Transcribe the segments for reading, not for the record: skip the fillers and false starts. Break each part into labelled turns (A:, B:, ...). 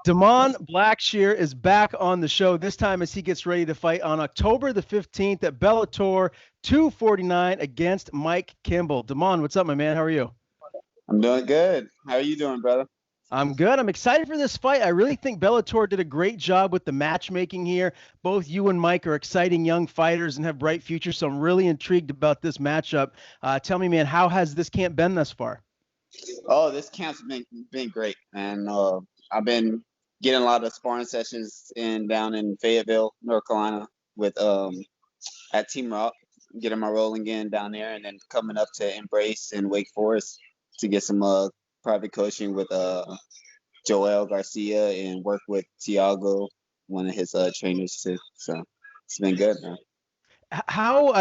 A: DIAMOND Blackshear is back on the show, this time as he gets ready to fight on October the 15th at Bellator 249 against Mike Kimbel. DIAMOND, what's up, my man? How are you?
B: I'm doing good. How are you doing, brother?
A: I'm good. I'm excited for this fight. I really think Bellator did a great job with the matchmaking here. Both you and Mike are exciting young fighters and have bright futures, so I'm really intrigued about this matchup. Tell me, man, how has this camp been thus far?
B: Oh, this camp's been great, and I've been getting a lot of sparring sessions in down in Fayetteville, North Carolina, with at Team Rock, getting my rolling in down there, and then coming up to Embrace in Wake Forest to get some private coaching with Joel Garcia and work with Tiago, one of his trainers too. So it's been good, man.
A: How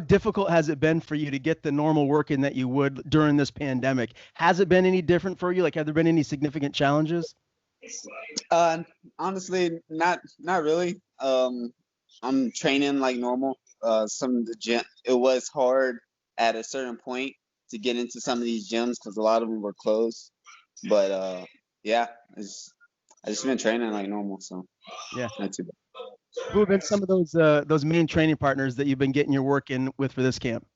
A: difficult has it been for you to get the normal work in that you would during this pandemic? Has it been any different for you? Like, have there been any significant challenges?
B: Uh, Honestly, not really. I'm training like normal. Some of the gym, it was hard at a certain point to get into some of these gyms because a lot of them were closed. But yeah, I just been training like normal, so
A: Yeah.
B: not too bad.
A: Who have been some of those main training partners that you've been getting your work in with for this camp?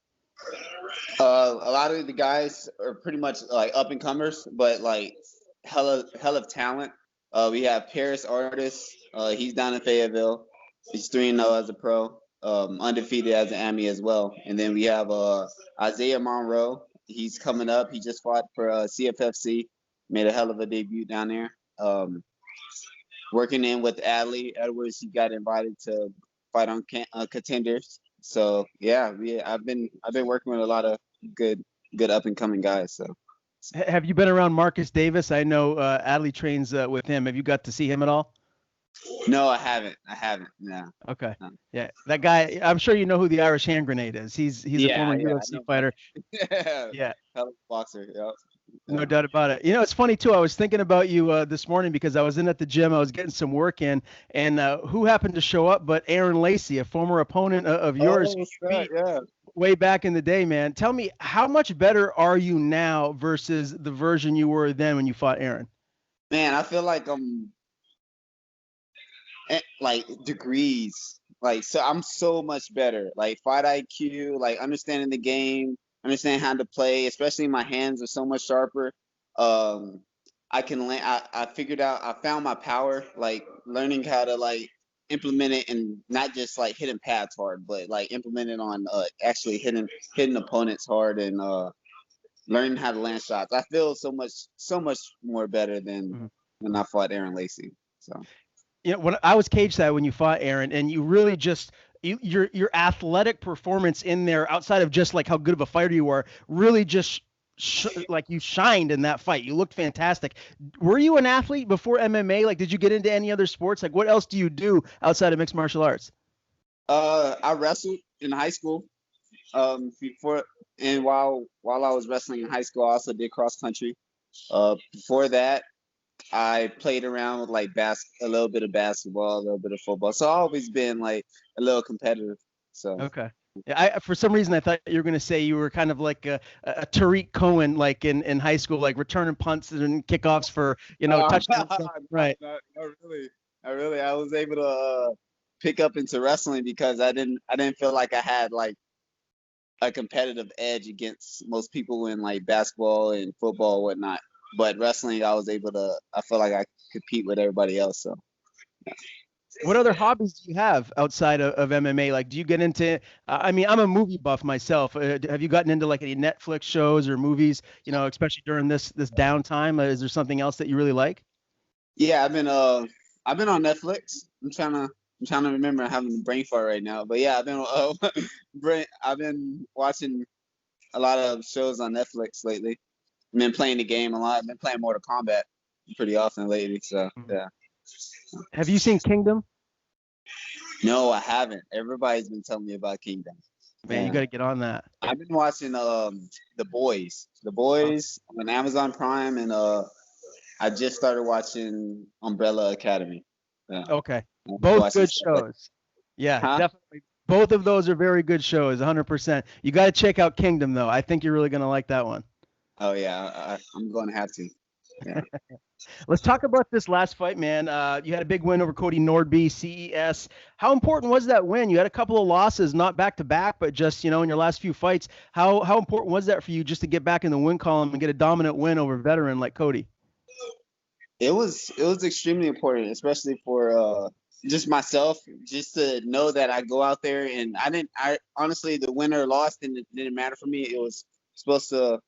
B: A lot of the guys are pretty much like up and comers, but like hell of talent. We have Paris Artist. He's down in Fayetteville. He's 3-0 as a pro, undefeated as an Ami as well. And then we have Isaiah Monroe. He's coming up. He just fought for CFFC. Made a hell of a debut down there. Working in with Adley Edwards. He got invited to fight on Contenders. So yeah, I've been working with a lot of good up and coming guys. So
A: Have you been around Marcus Davis? I know Adley trains with him. Have you got to see him at all?
B: no, I haven't. I haven't. No.
A: Okay.
B: No.
A: Yeah, that guy. I'm sure you know who the Irish hand grenade is. He's a
B: Yeah,
A: former
B: yeah, I
A: UFC
B: know.
A: fighter.
B: Yeah,
A: Yeah,
B: hell of a boxer. Yeah,
A: no
B: yeah.
A: doubt about it. It's funny too. I was thinking about you this morning because I was in at the gym. I was getting some work in, and who happened to show up but Aaron Lacey, a former opponent of yours, who
B: Oh,
A: you
B: snap,
A: beat
B: yeah.
A: way back in the day, man. Tell me, how much better are you now versus the version you were then when you fought Aaron?
B: Man, I feel like like degrees. Like so, I'm so much better. Like fight IQ, like understanding the game, understanding how to play. Especially my hands are so much sharper. Um, I can land. I figured out. I found my power. Like learning how to like implement it and not just like hitting pads hard, but like implement it on actually hitting opponents hard and learning how to land shots. I feel so much more better than
A: Mhm.
B: when I fought Aaron Lacey. So.
A: When I was cage side when you fought Aaron, and you really just your athletic performance in there, outside of just like how good of a fighter you are, really just like you shined in that fight. You looked fantastic. Were you an athlete before MMA? Like, did you get into any other sports? Like, what else do you do outside of mixed martial arts?
B: I wrestled in high school. Before and while I was wrestling in high school, I also did cross country. Before that, I played around with like a little bit of basketball, a little bit of football. So I've always been like a little competitive. So
A: Okay. Yeah, for some reason I thought you were going to say you were kind of like a Tariq Cohen, like in high school, like returning punts and kickoffs for touchdowns. Right.
B: not really, not really. I was able to pick up into wrestling because I didn't feel like I had like a competitive edge against most people in like basketball and football and whatnot. But wrestling, I was able to. I feel like I could compete with everybody else. So
A: What other hobbies do you have outside of MMA? Like, do you get into? I mean, I'm a movie buff myself. Have you gotten into like any Netflix shows or movies? Especially during this downtime. Is there something else that you really like?
B: yeah, I've been on Netflix. I'm trying to remember. I'm having a brain fart right now. But yeah, I've been I've been watching a lot of shows on Netflix lately. I've been playing the game a lot. I've been playing Mortal Kombat pretty often lately. So
A: Mhm.
B: yeah.
A: Have you seen Kingdom?
B: No, I haven't. Everybody's been telling me about Kingdom.
A: Man, you
B: Yeah.
A: got to get on that.
B: I've been watching The Boys. The Boys on Amazon Prime and I just started watching Umbrella Academy. Yeah.
A: Okay.
B: I'm
A: Both
B: watching
A: good
B: stuff like
A: shows. Yeah,
B: huh?
A: definitely. Both of those are very good shows, 100%. You got to check out Kingdom, though. I think you're really going to like that one.
B: Oh yeah, I'm going to have to. Yeah.
A: Let's talk about this last fight, man. You had a big win over Kody Nordby, CES. How important was that win? You had a couple of losses, not back to back, but just in your last few fights. How important was that for you just to get back in the win column and get a dominant win over a veteran like Cody?
B: It was extremely important, especially for just myself, just to know that I go out there and I honestly, the winner or loss didn't matter for me. It was supposed to.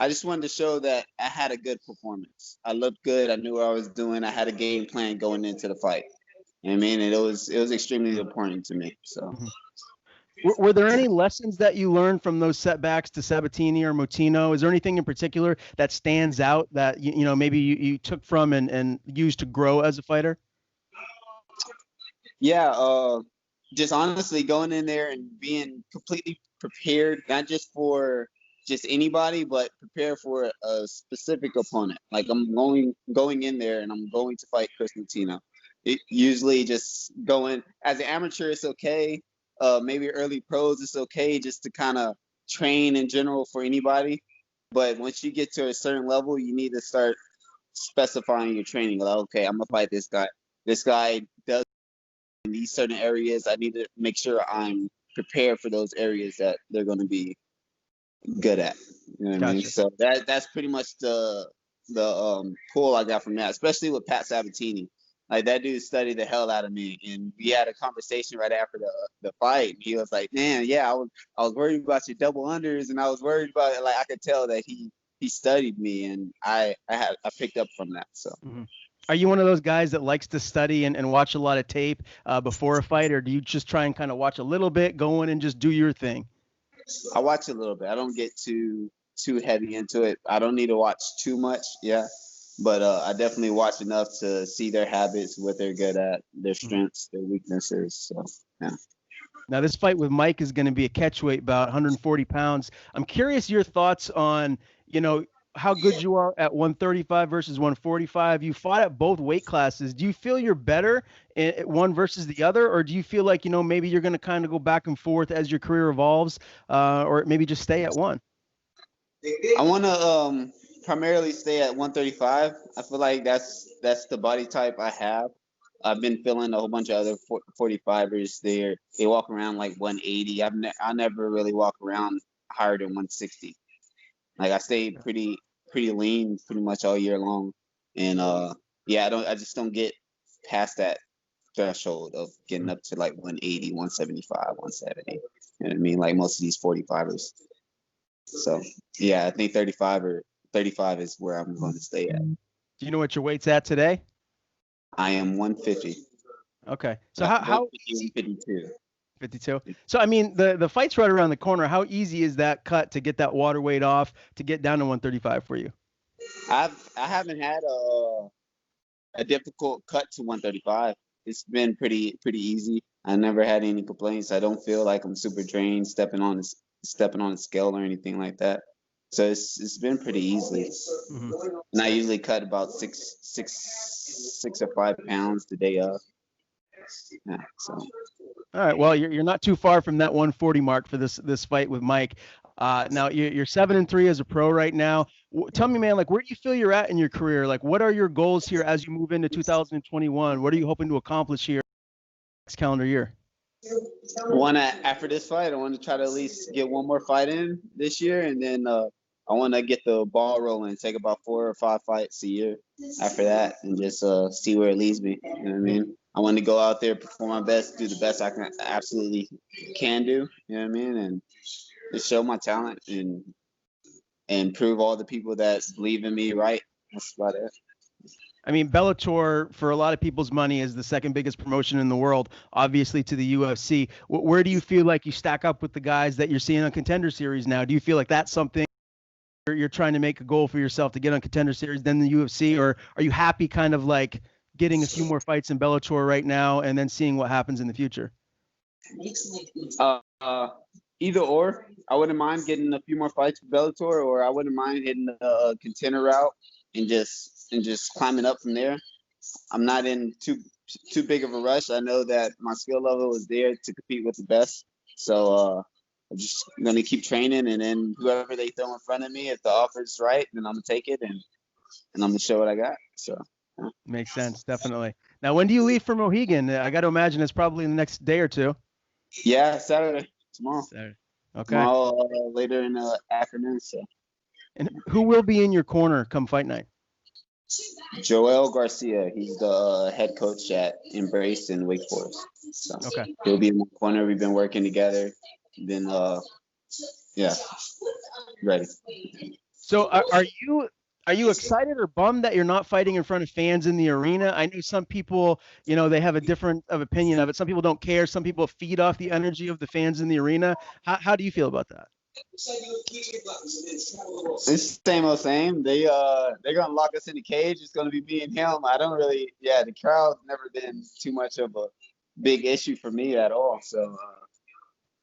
B: I just wanted to show that I had a good performance. I looked good. I knew what I was doing. I had a game plan going into the fight. You know what I mean? And it was extremely important to me. So.
A: Mhm. Were there any lessons that you learned from those setbacks to Sabatini or Moutinho? Is there anything in particular that stands out that maybe you took from and used to grow as a fighter?
B: Yeah, just honestly going in there and being completely prepared, not just for just anybody, but prepared for a specific opponent. Like I'm going in there and I'm going to fight Kris Moutinho. It usually just going as an amateur, it's okay. Maybe early pros, it's okay just to kind of train in general for anybody. But once you get to a certain level, you need to start specifying your training. Like, okay, I'm gonna fight this guy. This guy does in these certain areas. I need to make sure I'm prepared for those areas that they're going to be good at. You know what I mean?
A: Gotcha.
B: So that's pretty much the pull I got from that, especially with Pat Sabatini. Like that dude studied the hell out of me, and we had a conversation right after the fight. And he was like, "Man, yeah, I was worried about your double unders, and I was worried about like I could tell that he studied me, and I picked up from that." So.
A: Mhm. Are you one of those guys that likes to study and watch a lot of tape before a fight, or do you just try and kind of watch a little bit, go in and just do your thing?
B: I watch a little bit. I don't get too heavy into it. I don't need to watch too much, yeah. But I definitely watch enough to see their habits, what they're good at, their
A: Mhm.
B: strengths, their weaknesses. So yeah.
A: Now, this fight with Mike is going to be a catchweight bout, 140 pounds. I'm curious your thoughts on, how good you are at 135 versus 145. You fought at both weight classes. Do you feel you're better at one versus the other, or do you feel like, maybe you're going to kind of go back and forth as your career evolves, or maybe just stay at one?
B: I want to primarily stay at 135. I feel like that's the body type I have. I've been feeling a whole bunch of other 45ers there. They walk around like 180. I never really walk around higher than 160. Like I stay pretty lean pretty much all year long. And yeah, I just don't get past that threshold of getting up to like 180, 175, 170. You know what I mean? Like most of these 45ers. So yeah, I think 35 is where I'm going to stay at.
A: Do you know what your weight's at today?
B: I am 150.
A: Okay. So how
B: 152.
A: 52. So I mean the fight's right around the corner. How easy is that cut to get that water weight off to get down to 135 for you?
B: I haven't had a difficult cut to 135. It's been pretty easy. I never had any complaints. I don't feel like I'm super drained stepping on a scale or anything like that. So it's been pretty easy.
A: Mhm.
B: And I usually cut about 6 or 5 pounds the day of. Yeah, so
A: All right. Well, you're not too far from that 140 mark for this fight with Mike. Now you're 7-3 as a pro right now. Tell me, man, like where do you feel you're at in your career? Like what are your goals here as you move into 2021? What are you hoping to accomplish here next calendar year?
B: after this fight, I want to try to at least get one more fight in this year, and then I want to get the ball rolling, take about 4 or 5 fights a year after that, and just see where it leads me. You know what I mean? I want to go out there, perform my best, do the best I can absolutely can do. You know what I mean? And just show my talent and prove all the people that believe in me right. That's about it.
A: I mean, Bellator, for a lot of people's money, is the second biggest promotion in the world, obviously to the UFC. Where do you feel like you stack up with the guys that you're seeing on Contender Series now? Do you feel like that's something you're trying to make a goal for yourself to get on Contender Series, then the UFC, or are you happy kind of like getting a few more fights in Bellator right now and then seeing what happens in the future?
B: Uh, uh, Either or. I wouldn't mind getting a few more fights with Bellator, or I wouldn't mind hitting the contender route and just climbing up from there. I'm not in too big of a rush. I know that my skill level is there to compete with the best. So I'm just gonna keep training, and then whoever they throw in front of me, if the offer's right, then I'm gonna take it, and I'm gonna show what I got. So yeah.
A: Makes sense, definitely. Now, when do you leave for Mohegan? I got to imagine it's probably in the next day or two.
B: Yeah, Saturday, tomorrow.
A: Saturday. Okay.
B: Tomorrow, later in the afternoon. So.
A: And who will be in your corner come fight night?
B: Jarrell Garcia. He's the head coach at Embrace in Wake Forest. So
A: okay.
B: He'll be in my corner. We've been working together. Been yeah, ready.
A: So are you excited or bummed that you're not fighting in front of fans in the arena? I know some people, they have a different opinion of it. Some people don't care. Some people feed off the energy of the fans in the arena. How do you feel about that?
B: It's same old same. They're gonna lock us in the cage. It's gonna be me and him. I don't really. Yeah, the crowd's never been too much of a big issue for me at all. So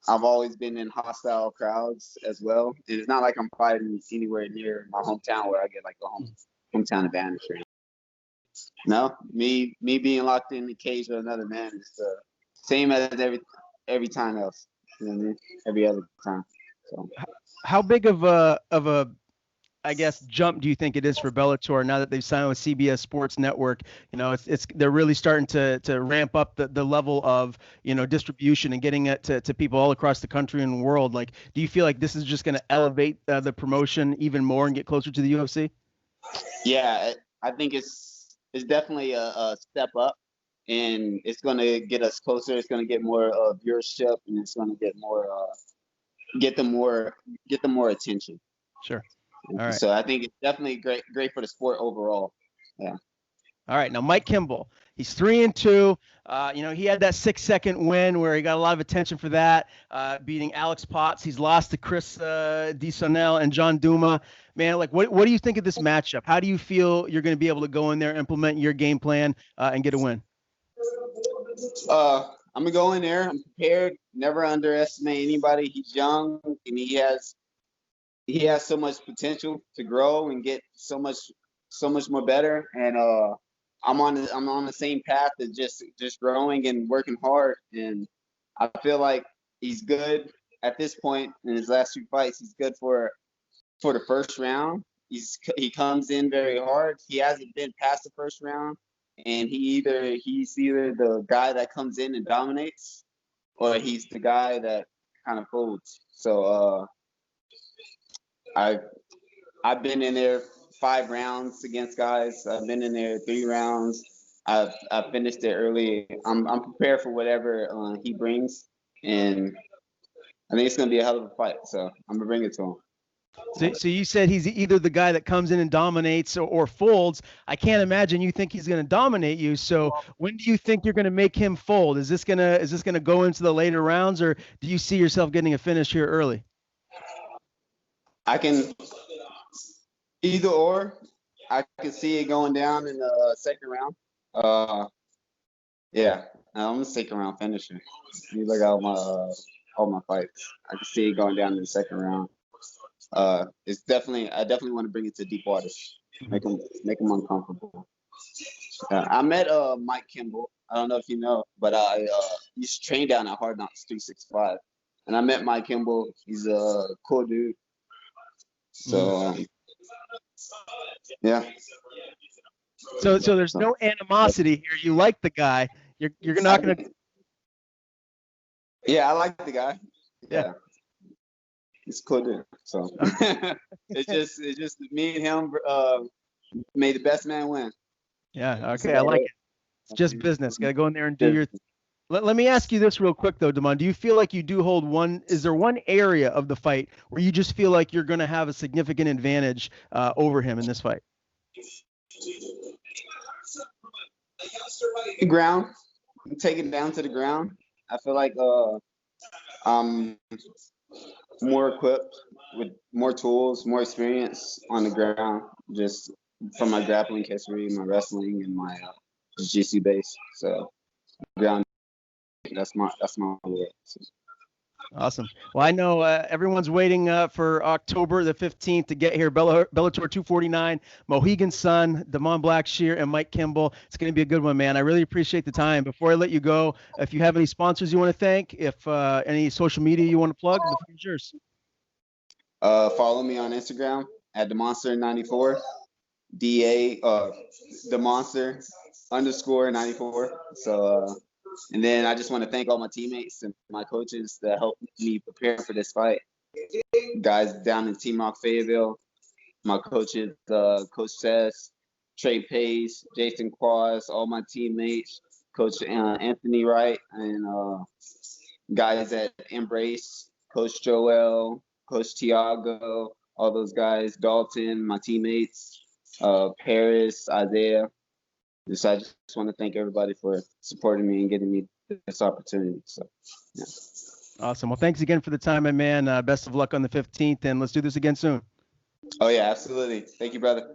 B: I've always been in hostile crowds as well. And it's not like I'm fighting anywhere near my hometown where I get like the hometown advantage. Right? No, me being locked in the cage with another man is the same as every time else. You know what I mean? Every other time. So.
A: How big of a I guess jump do you think it is for Bellator now that they've signed with CBS Sports Network? They're really starting to ramp up the level of distribution and getting it to people all across the country and world. Like, do you feel like this is just going to elevate the promotion even more and get closer to the UFC?
B: Yeah, I think it's definitely a step up, and it's going to get us closer. It's going to get more viewership, and it's going to get more get them more attention.
A: Sure. All right.
B: So I think it's definitely great for the sport overall. Yeah.
A: All right. Now, Mike Kimbel, he's 3-2. He had that 6-second win where he got a lot of attention for that, beating Alex Potts. He's lost to Chris Disonel and John Duma. Man, like, what do you think of this matchup? How do you feel you're going to be able to go in there, implement your game plan, and get a win?
B: I'm gonna go in there. I'm prepared. Never underestimate anybody. He's young and he has so much potential to grow and get so much more better. And I'm on the same path of just growing and working hard. And I feel like he's good at this point in his last 2 fights. He's good for the first round. He comes in very hard. He hasn't been past the first round. And he's either the guy that comes in and dominates, or he's the guy that kind of folds. So I've been in there 5 rounds against guys. I've been in there 3 rounds. I've finished it early. I'm prepared for whatever he brings, and I think it's gonna be a hell of a fight. So I'm gonna bring it to him.
A: So you said he's either the guy that comes in and dominates or folds. I can't imagine you think he's going to dominate you. So when do you think you're going to make him fold? Is this gonna go into the later rounds, or do you see yourself getting a finish here early?
B: I can either or. I can see it going down in the second round. Yeah, I'm a second round finisher. You look at all my fights. I can see it going down in the second round. I definitely want to bring it to deep waters, make them uncomfortable. I met Mike Kimbel. I don't know if you know, but I used to train down at Hard Knocks 365, and I met Mike Kimbel. He's a cool dude. So yeah.
A: So there's no animosity here. You like the guy. You're not gonna.
B: Yeah, I like the guy.
A: Yeah.
B: It's cool dude. So it's just me and him. May the best man win.
A: Yeah. Okay. I like it. It's just business. Got to go in there and do your. Let me ask you this real quick though, Damon. Do you feel like you do hold one? Is there one area of the fight where you just feel like you're going to have a significant advantage over him in this fight?
B: The ground. Take it down to the ground. I feel like I'm more equipped with more tools, more experience on the ground, just from my grappling history, my wrestling, and my jiu-jitsu base. So ground, that's my way. So.
A: Awesome. Well, I know everyone's waiting for October the 15th to get here. Bellator 249, Mohegan Sun, DIAMOND Blackshear, and Mike Kimbel. It's going to be a good one, man. I really appreciate the time. Before I let you go, if you have any sponsors you want to thank, if any social media you want to plug, the floor is yours.
B: Follow me on Instagram at themonster94. the monster _94. So, and then I just want to thank all my teammates and my coaches that helped me prepare for this fight. Guys down in Team Rock Fayetteville, my coaches, Coach Sess, Trey Pace, Jason Quas, all my teammates, Coach Anthony Wright, and guys at Embrace, Coach Joel, Coach Tiago, all those guys, Dalton, my teammates, Paris, Isaiah. I just want to thank everybody for supporting me and getting me this opportunity. So, yeah.
A: Awesome. Well, thanks again for the time, my man. Best of luck on the 15th, and let's do this again soon.
B: Oh, yeah, absolutely. Thank you, brother.